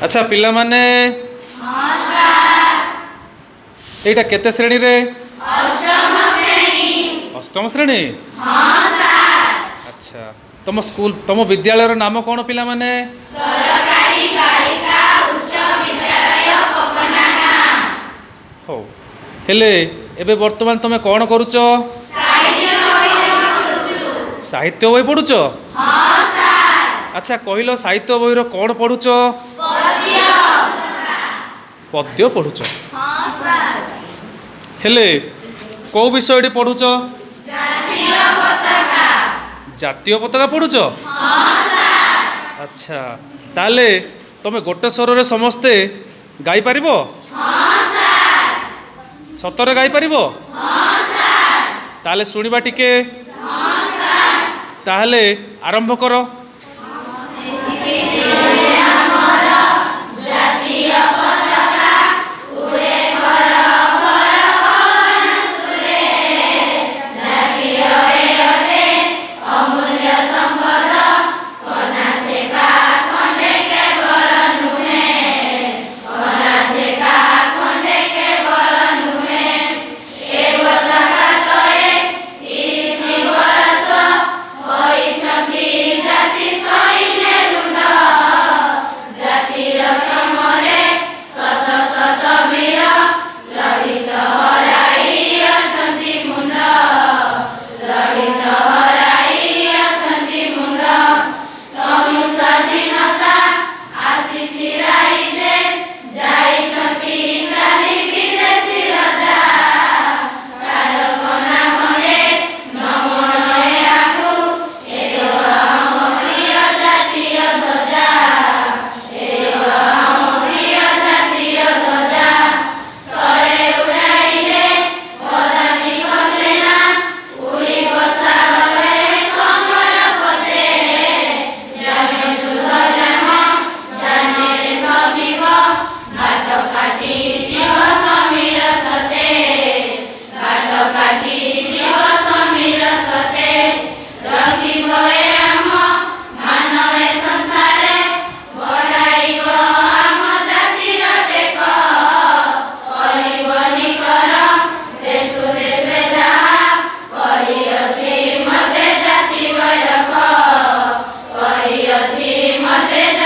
अच्छा पिला माने एटा केते श्रेणी रे अष्टम श्रेणी अच्छा तुम स्कूल तुम विद्यालय नाम कौन पिला माने हो हेले एबे वर्तमान तुम कौन करूच साहित्य बही पढ़ुच अच्छा कहलो साहित्य बही कौन पढ़ुच पद्य पढ़ुच हेले कौ विषय पढ़ुच जातीय पताका पढ़ुच अच्छा ताले तुम गोटे स्वर रे समस्ते गाई पारिबो सतरे गाई पारिबो ताले सुनिबा टिके ताले आरंभ करो Mate